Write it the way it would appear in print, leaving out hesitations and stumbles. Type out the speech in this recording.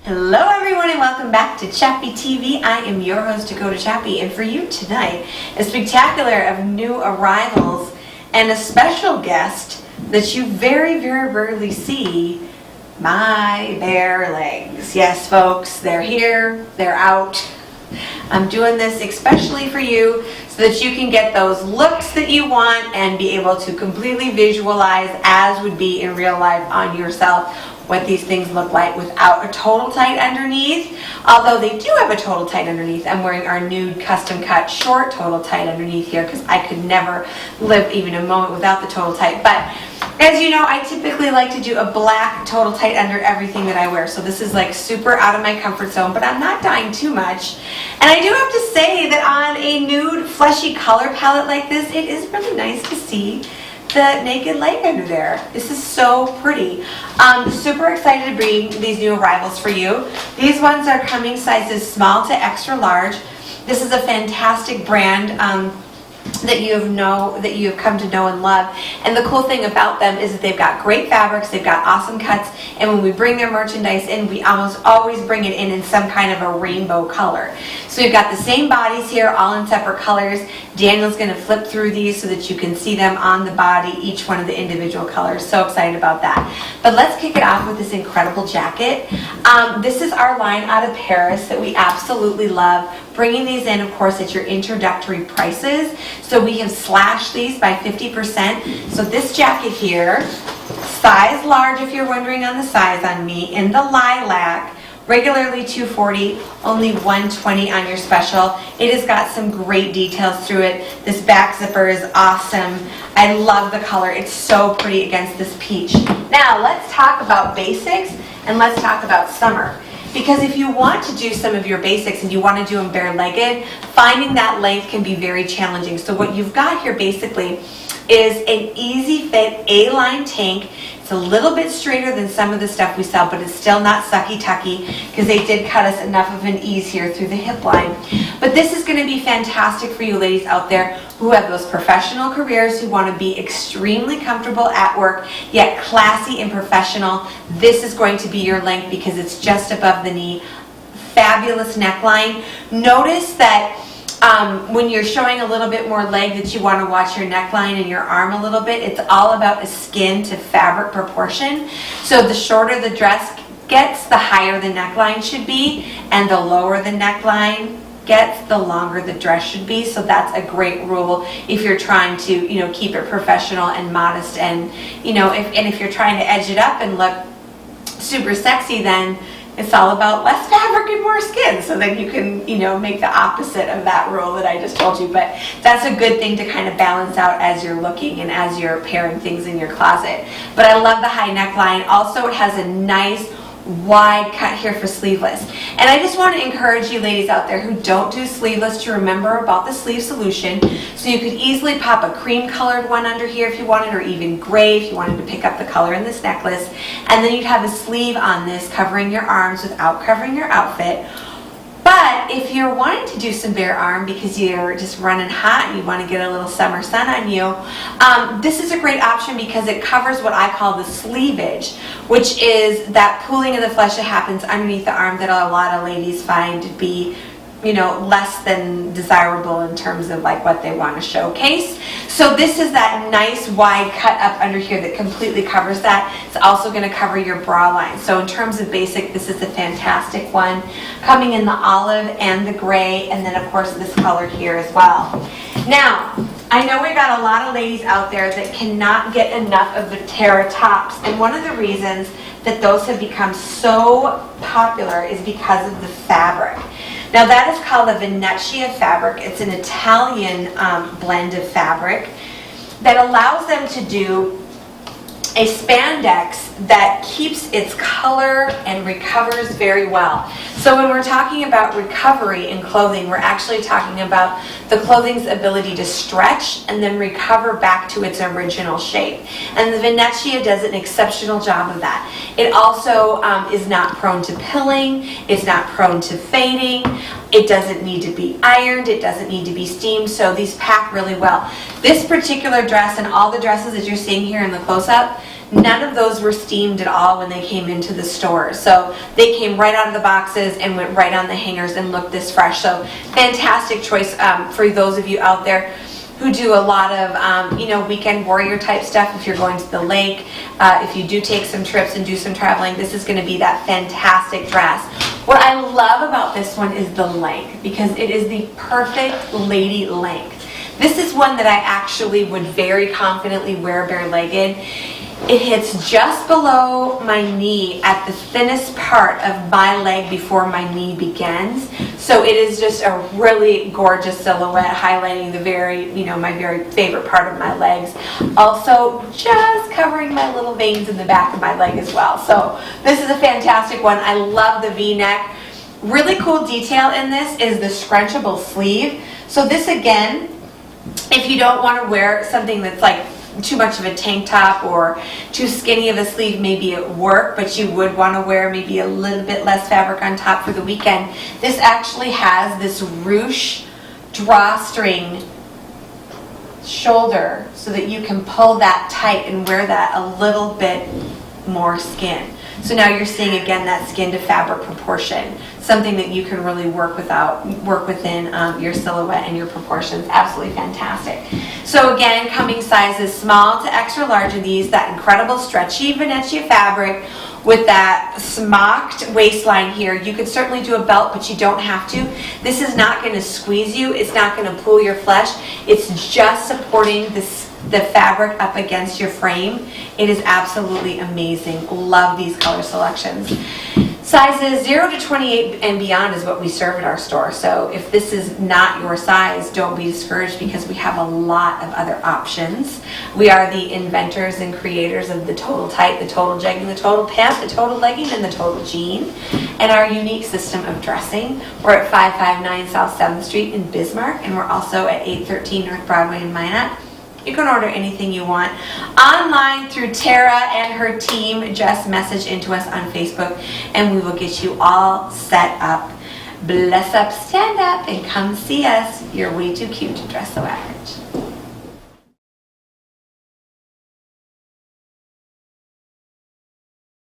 Hello everyone and welcome back to Chappy TV. I am your host, Chappy, and for you tonight, a spectacular of new arrivals and a special guest that you very, very rarely see, my bare legs. Yes folks, they're here, they're out. I'm doing this especially for you so that you can get those looks that you want and be able to completely visualize, as would be in real life, on yourself what these things look like without a total tight underneath. Although they do have a total tight underneath. I'm wearing our nude custom cut short total tight underneath here because I could never live even a moment without the total tight. But as you know, I typically like to do a black total tight under everything that I wear. So this is like super out of my comfort zone, but I'm not dying too much. And I do have to say that on a nude fleshy color palette like this, it is really nice to see the naked leg under there. This is so pretty. Super excited to bring these new arrivals for you. These ones are coming sizes small to extra large. This is a fantastic brand that you have come to know and love. And the cool thing about them is that they've got great fabrics, they've got awesome cuts, and when we bring their merchandise in, we almost always bring it in some kind of a rainbow color. So we've got the same bodies here, all in separate colors. Daniel's going to flip through these so that you can see them on the body, each one of the individual colors. So excited about that. But let's kick it off with this incredible jacket. This is our line out of Paris that we absolutely love. Bringing these in, of course, at your introductory prices. So we have slashed these by 50%. So this jacket here, size large if you're wondering on the size on me, in the lilac, regularly $240, only $120 on your special. It has got some great details through it. This back zipper is awesome. I love the color. It's so pretty against this peach. Now let's talk about basics and let's talk about summer. Because if you want to do some of your basics and you want to do them bare-legged, finding that length can be very challenging. So what you've got here basically is an easy fit A-line tank. It's a little bit straighter than some of the stuff we sell, but it's still not sucky-tucky because they did cut us enough of an ease here through the hip line. But this is going to be fantastic for you ladies out there who have those professional careers, who want to be extremely comfortable at work, yet classy and professional. This is going to be your length because it's just above the knee. Fabulous neckline. Notice that when you're showing a little bit more leg, that you want to watch your neckline and your arm a little bit. It's all about a skin to fabric proportion. So the shorter the dress gets, the higher the neckline should be, and the lower the neckline gets, the longer the dress should be. So that's a great rule if you're trying to, keep it professional and modest, and if you're trying to edge it up and look super sexy, then it's all about less fabric and more skin. So then you can, make the opposite of that rule that I just told you. But that's a good thing to kind of balance out as you're looking and as you're pairing things in your closet. But I love the high neckline. Also, it has a nice wide cut here for sleeveless. And I just want to encourage you ladies out there who don't do sleeveless to remember about the sleeve solution. So you could easily pop a cream colored one under here if you wanted, or even gray if you wanted to pick up the color in this necklace. And then you'd have a sleeve on this covering your arms without covering your outfit. But if you're wanting to do some bare arm because you're just running hot and you want to get a little summer sun on you, this is a great option because it covers what I call the sleevage, which is that pooling of the flesh that happens underneath the arm that a lot of ladies find to be less than desirable in terms of like what they want to showcase. So this is that nice wide cut up under here that completely covers that. It's also going to cover your bra line. So in terms of basic, this is a fantastic one, coming in the olive and the gray, and then of course this color here as well. Now, I know we got a lot of ladies out there that cannot get enough of the Terra tops, and one of the reasons that those have become so popular is because of the fabric. Now that is called a Venezia fabric. It's an Italian blend of fabric that allows them to do a spandex that keeps its color and recovers very well. So when we're talking about recovery in clothing, we're actually talking about the clothing's ability to stretch and then recover back to its original shape. And the Venezia does an exceptional job of that. It also is not prone to pilling, it's not prone to fading, it doesn't need to be ironed, it doesn't need to be steamed, so these pack really well. This particular dress and all the dresses that you're seeing here in the close-up None of those were steamed at all when they came into the store. So they came right out of the boxes and went right on the hangers and looked this fresh. So fantastic choice for those of you out there who do a lot of, weekend warrior type stuff. If you're going to the lake, if you do take some trips and do some traveling, this is going to be that fantastic dress. What I love about this one is the length, because it is the perfect lady length. This is one that I actually would very confidently wear bare-legged. It hits just below my knee at the thinnest part of my leg before my knee begins. So it is just a really gorgeous silhouette, highlighting the my very favorite part of my legs. Also just covering my little veins in the back of my leg as well. So this is a fantastic one. I love the V-neck. Really cool detail in this is the scrunchable sleeve. So this again, if you don't want to wear something that's like too much of a tank top or too skinny of a sleeve maybe at work, but you would want to wear maybe a little bit less fabric on top for the weekend, this actually has this ruche drawstring shoulder so that you can pull that tight and wear that a little bit more skin. So now you're seeing again that skin to fabric proportion, something that you can really work within your silhouette and your proportions. Absolutely fantastic. So again, coming sizes small to extra large of these, that incredible stretchy Venetia fabric with that smocked waistline here. You could certainly do a belt, but you don't have to. This is not going to squeeze you. It's not going to pull your flesh. It's just supporting the fabric up against your frame. It is absolutely amazing. Love these color selections. Sizes 0 to 28 and beyond is what we serve at our store. So if this is not your size, don't be discouraged, because we have a lot of other options. We are the inventors and creators of the total tight, the total jegging, the total pant, the total legging, and the total jean, and our unique system of dressing. We're at 559 South 7th Street in Bismarck, and we're also at 813 North Broadway in Minot. You can order anything you want online through Tara and her team. Just message into us on Facebook and we will get you all set up. Bless up, stand up, and come see us. You're way too cute to dress so average.